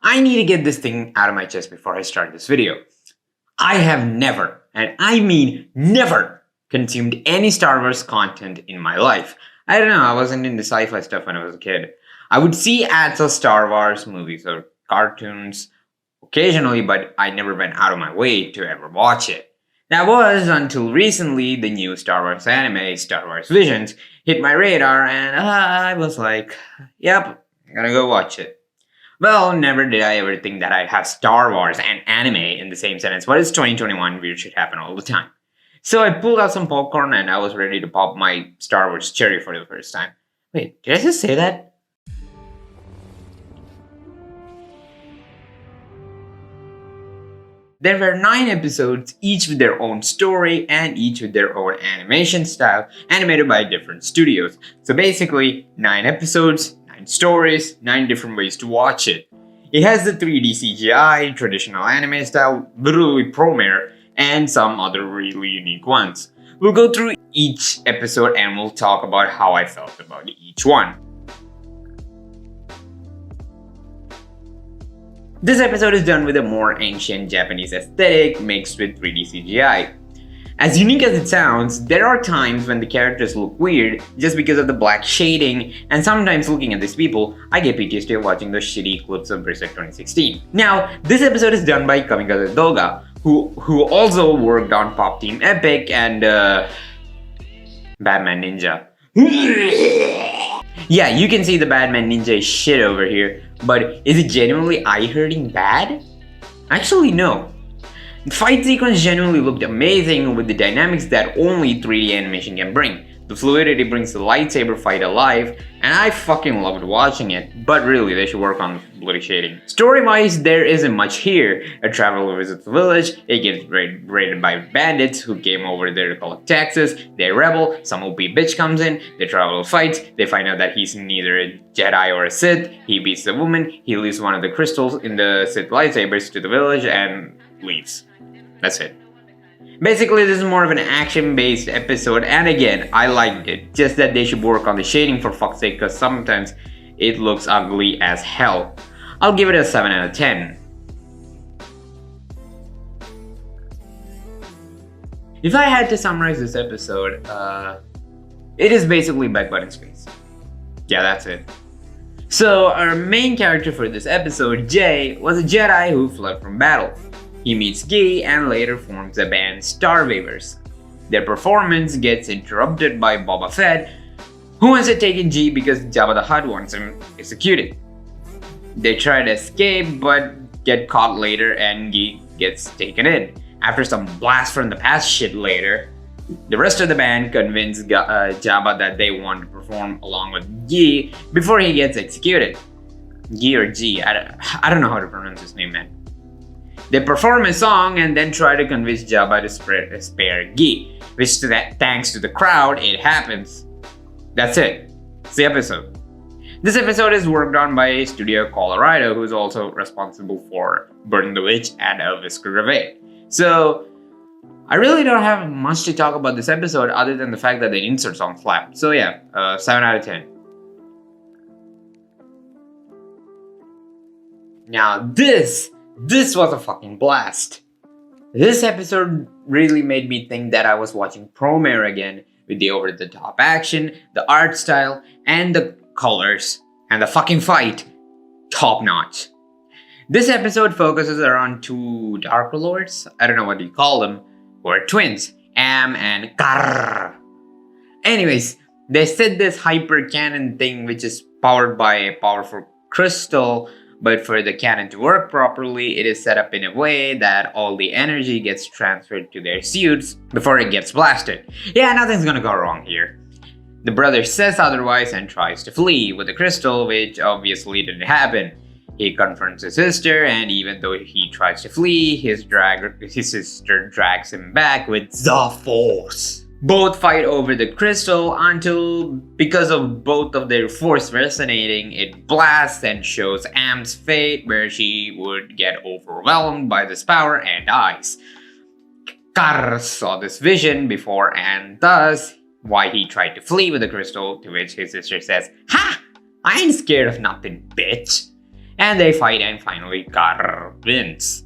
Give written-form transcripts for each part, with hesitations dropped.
I need to get this thing out of my chest before I start this video. I have never, and I mean never, consumed any Star Wars content in my life. I don't know, I wasn't into sci-fi stuff when I was a kid. I would see ads of Star Wars movies or cartoons occasionally, but I never went out of my way to ever watch it. That was until recently the new Star Wars anime, Star Wars Visions, hit my radar and I was like, yep, I'm gonna go watch it. Well, never did I ever think that I'd have Star Wars and anime in the same sentence, but it's 2021, weird shit happen all the time. So I pulled out some popcorn and I was ready to pop my Star Wars cherry for the first time. Wait, did I just say that? There were 9 episodes, each with their own story and each with their own animation style, animated by different studios. So basically, 9 episodes, 9 stories, 9 different ways to watch it. It has the 3D CGI, traditional anime style, literally premiere, and some other really unique ones. We'll go through each episode and we'll talk about how I felt about each one. This episode is done with a more ancient Japanese aesthetic mixed with 3D CGI. As unique as it sounds, there are times when the characters look weird just because of the black shading, and sometimes looking at these people, I get PTSD watching those shitty clips of Berserk 2016. Now, this episode is done by Kamikaze Doga, who also worked on Pop Team Epic and Batman Ninja. Yeah, you can see the Batman Ninja shit over here, but is it genuinely eye-hurting bad? Actually, no. The fight sequence genuinely looked amazing with the dynamics that only 3D animation can bring. The fluidity brings the lightsaber fight alive, and I fucking loved watching it, but really they should work on bloody shading. Story-wise, there isn't much here. A traveler visits a village, it gets raided by bandits who came over there to collect taxes, they rebel, some OP bitch comes in, they travel fights, they find out that he's neither a Jedi or a Sith, he beats the woman, he leaves one of the crystals in the Sith lightsabers to the village and leaves. That's it. Basically, this is more of an action-based episode, and again, I liked it. Just that they should work on the shading for fuck's sake, because sometimes it looks ugly as hell. I'll give it a 7 out of 10. If I had to summarize this episode, it is basically back button space. Yeah, that's it. So, our main character for this episode, Jay, was a Jedi who fled from battle. He meets Guy and later forms the band Starvavers. Their performance gets interrupted by Boba Fett, who wants to take in G because Jabba the Hutt wants him executed. They try to escape but get caught later and Guy gets taken in. After some blast from the past shit later, the rest of the band convince Jabba that they want to perform along with Guy before he gets executed. Guy or G, I don't know how to pronounce his name, man. They perform a song and then try to convince Jabba to spare Guy, which thanks to the crowd, it happens. That's it. It's the episode. This episode is worked on by Studio Colorado, who's also responsible for Burn the Witch and Elvis Grave. So, I really don't have much to talk about this episode other than the fact that the insert song slapped. So yeah, 7 out of 10. Now this was a fucking blast. This episode really made me think that I was watching Promare again with the over-the-top action, the art style, and the colors, and the fucking fight. Top notch. This episode focuses around 2 Dark Lords, I don't know what you call them, who are twins, Am and Karr. Anyways, they said this hyper cannon thing which is powered by a powerful crystal. But for the cannon to work properly, it is set up in a way that all the energy gets transferred to their suits before it gets blasted. Yeah, nothing's gonna go wrong here. The brother says otherwise and tries to flee with the crystal, which obviously didn't happen. He confronts his sister, and even though he tries to flee, his sister drags him back with the Force. Both fight over the crystal until, because of both of their force resonating, it blasts and shows Am's fate, where she would get overwhelmed by this power and dies. Karr saw this vision before, and thus why he tried to flee with the crystal, to which his sister says, "Ha! I ain't scared of nothing, bitch." and they fight and finally Carr wins.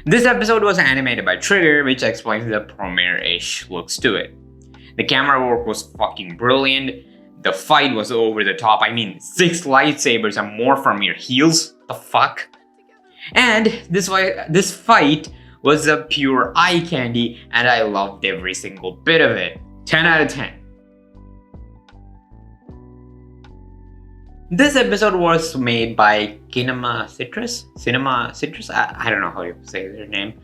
This episode was animated by Trigger, which explains the premiere-ish looks to it. The camera work was fucking brilliant. The fight was over the top. I mean, 6 lightsabers and more from your heels? The fuck? And this fight was a pure eye candy, and I loved every single bit of it. 10 out of 10. This episode was made by Cinema Citrus? I don't know how you say their name.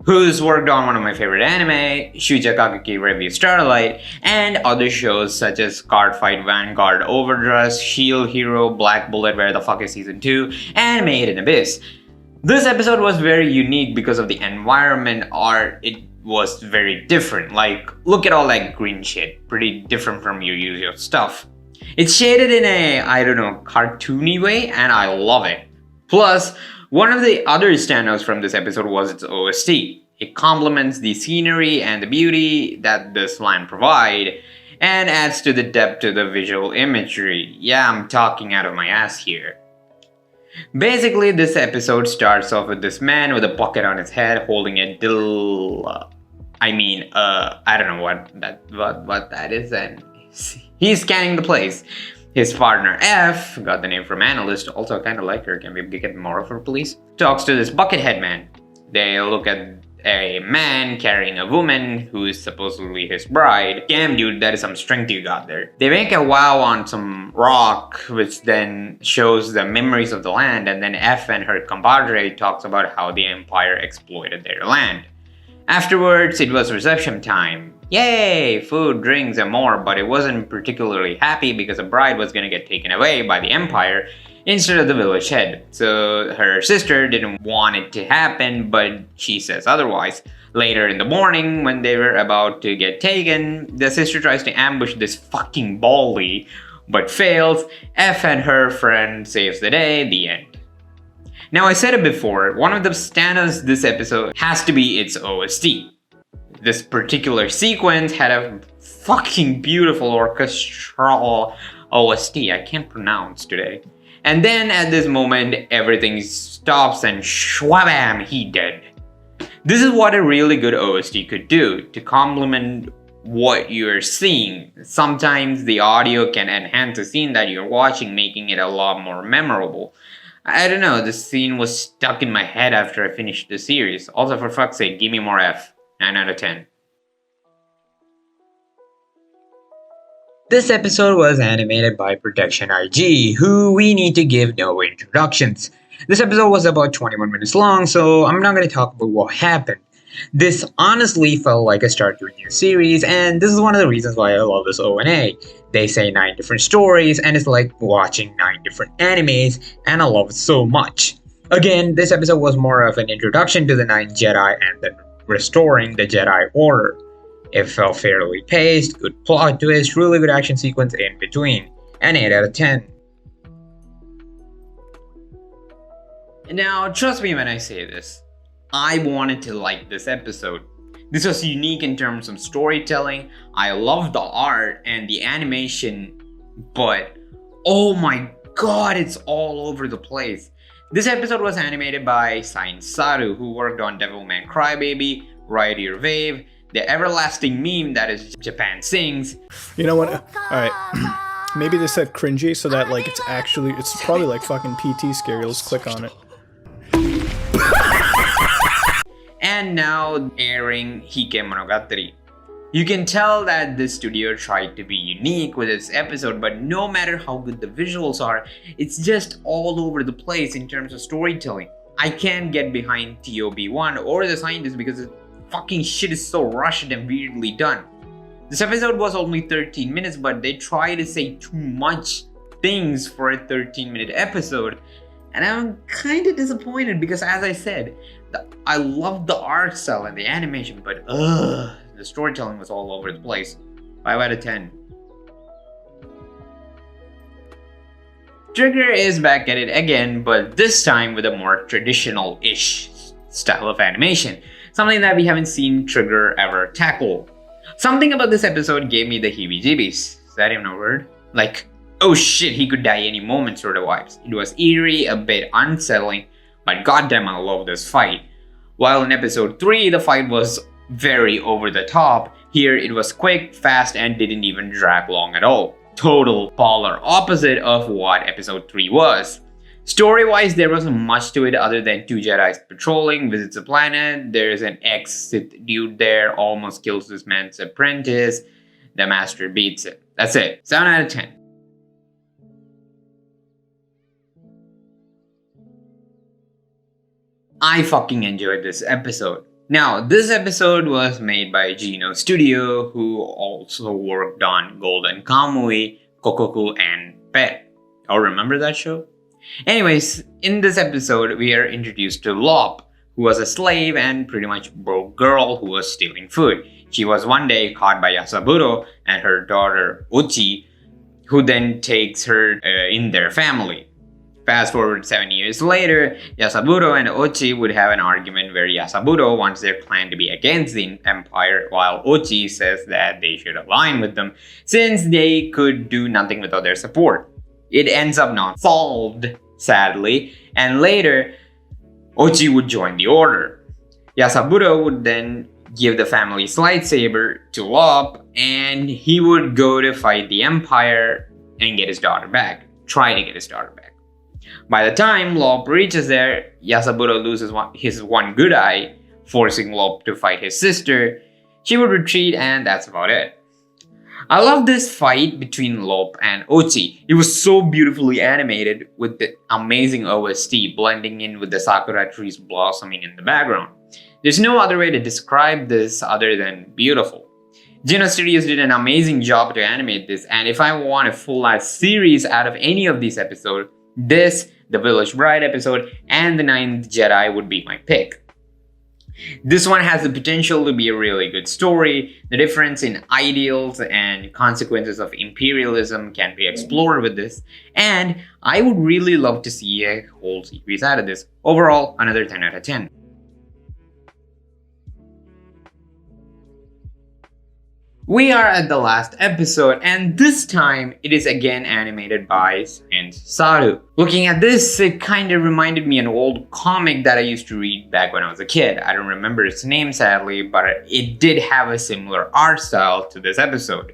Who's worked on one of my favorite anime, Shuja Kageki Review Starlight, and other shows such as Card Fight Vanguard Overdress, Shield Hero, Black Bullet, Where the Fuck is Season 2, and Made in Abyss. This episode was very unique because of the environment art. It was very different. Like, look at all that green shit. Pretty different from your usual stuff. It's shaded in a, I don't know, cartoony way, and I love it. Plus, one of the other standouts from this episode was its OST. It complements the scenery and the beauty that this land provide, and adds to the depth to the visual imagery. Yeah, I'm talking out of my ass here. Basically, this episode starts off with this man with a bucket on his head holding a I don't know what that is, and he's scanning the place. His partner F, got the name from Analyst, also kind of like her, can we get more of her please? Talks to this buckethead man. They look at a man carrying a woman who is supposedly his bride. Damn dude, that is some strength you got there. They make a vow on some rock, which then shows the memories of the land, and then F and her compadre talks about how the Empire exploited their land. Afterwards, it was reception time. Yay! Food, drinks, and more, but it wasn't particularly happy because the bride was gonna get taken away by the Empire instead of the village head. So her sister didn't want it to happen, but she says otherwise. Later in the morning, when they were about to get taken, the sister tries to ambush this fucking Bali, but fails. F and her friend saves the day, the end. Now, I said it before, one of the standouts this episode has to be its OST. This particular sequence had a fucking beautiful orchestral OST, I can't pronounce today. And then at this moment, everything stops and shwabam, he dead. This is what a really good OST could do, to complement what you're seeing. Sometimes the audio can enhance the scene that you're watching, making it a lot more memorable. I don't know, this scene was stuck in my head after I finished the series. Also, for fuck's sake, give me more F. 9 out of 10. This episode was animated by Production IG, who we need to give no introductions. This episode was about 21 minutes long, so I'm not going to talk about what happened. This honestly felt like a start to a new series, and this is one of the reasons why I love this ONA. They say 9 different stories, and it's like watching 9 different animes, and I love it so much. Again, this episode was more of an introduction to the 9 Jedi and then restoring the Jedi Order. It felt fairly paced, good plot twist, really good action sequence in between, and 8 out of 10. Now, trust me when I say this, I wanted to like this episode. This was unique in terms of storytelling. I love the art and the animation, but oh my god, it's all over the place. This episode was animated by Sain Saru, who worked on Devilman Crybaby, Ride Your Wave, the everlasting meme that is Japan Sings. You know what? Alright. Maybe they said cringy so that like it's probably like fucking PT scary. Let's click on it. And now airing Hike Monogatari. You can tell that the studio tried to be unique with its episode, but no matter how good the visuals are, it's just all over the place in terms of storytelling. I can't get behind TOB1 or The Scientist because the fucking shit is so rushed and weirdly done. This episode was only 13 minutes, but they try to say too much things for a 13-minute episode. And I'm kinda disappointed because, as I said, I love the art style and the animation, but the storytelling was all over the place. 5 out of 10. Trigger is back at it again, but this time with a more traditional-ish style of animation. Something that we haven't seen Trigger ever tackle. Something about this episode gave me the heebie-jeebies. Is that even a word? Like, oh shit, he could die any moment sort of vibes. It was eerie, a bit unsettling, but goddamn I love this fight. While in episode 3 the fight was very over the top, here it was quick, fast, and didn't even drag long at all. Total polar opposite of what episode 3 was. Story-wise, there wasn't much to it other than two Jedi's patrolling, visits a planet, there's an ex-Sith dude there, almost kills this man's apprentice, the master beats it. That's it. 7 out of 10. I fucking enjoyed this episode. Now, this episode was made by Geno Studio, who also worked on Golden Kamui, Kokoku, and Pet. Oh, remember that show? Anyways, in this episode, we are introduced to Lop, who was a slave and pretty much broke girl who was stealing food. She was one day caught by Yasaburo and her daughter Uchi, who then takes her in their family. Fast forward 7 years later, Yasaburo and Uchi would have an argument where Yasaburo wants their clan to be against the Empire, while Uchi says that they should align with them since they could do nothing without their support. It ends up not solved, sadly, and later, Uchi would join the order. Yasaburo would then give the family's lightsaber to Lop, and he would go to fight the Empire and get his daughter back. Try to get his daughter back. By the time Lop reaches there, Yasaburo loses his one good eye, forcing Lop to fight his sister. She would retreat, and that's about it. I love this fight between Lop and Uchi. It was so beautifully animated with the amazing OST blending in with the sakura trees blossoming in the background. There's no other way to describe this other than beautiful. Geno Studios did an amazing job to animate this, and if I want a full-ass series out of any of these episodes, this, the Village Bride episode, and the Ninth Jedi would be my pick. This one has the potential to be a really good story. The difference in ideals and consequences of imperialism can be explored with this, and I would really love to see a whole series out of this. Overall, another 10 out of 10. We are at the last episode, and this time it is again animated by Science Saru. Looking at this, it kind of reminded me of an old comic that I used to read back when I was a kid. I don't remember its name sadly, but it did have a similar art style to this episode.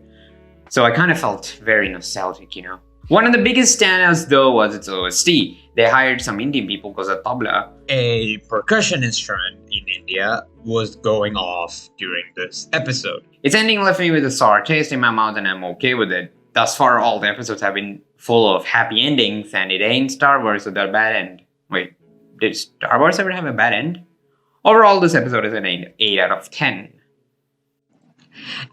So I kind of felt very nostalgic, you know. One of the biggest standouts though was its OST. They hired some Indian people because a tabla, a percussion instrument in India, was going off during this episode. Its ending left me with a sour taste in my mouth and I'm okay with it. Thus far all the episodes have been full of happy endings and it ain't Star Wars with a bad end. Wait, did Star Wars ever have a bad end? Overall this episode is an 8 out of 10.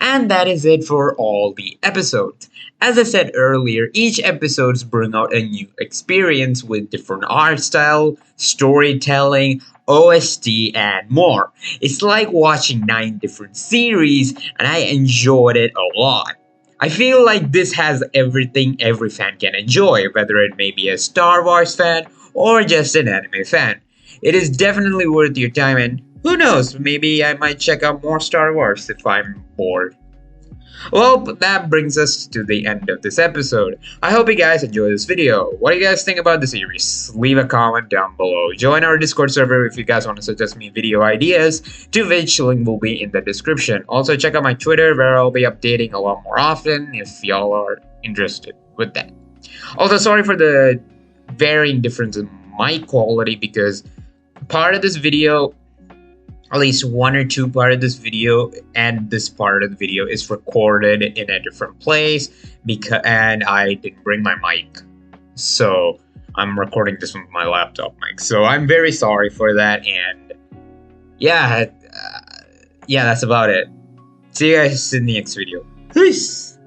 And that is it for all the episodes. As I said earlier, each episodes bring out a new experience with different art style, storytelling, OST, and more. It's like watching 9 different series, and I enjoyed it a lot. I feel like this has everything every fan can enjoy, whether it may be a Star Wars fan or just an anime fan. It is definitely worth your time, and who knows, maybe I might check out more Star Wars if I'm bored. Well, that brings us to the end of this episode. I hope you guys enjoyed this video. What do you guys think about the series? Leave a comment down below. Join our Discord server if you guys want to suggest me video ideas, to which link will be in the description. Also check out my Twitter where I'll be updating a lot more often if y'all are interested with that. Also sorry for the varying difference in mic quality because part of this video, at least 1 or 2 part of this video and this part of the video is recorded in a different place and I didn't bring my mic. So I'm recording this with my laptop mic. So I'm very sorry for that, and yeah, that's about it. See you guys in the next video. Peace!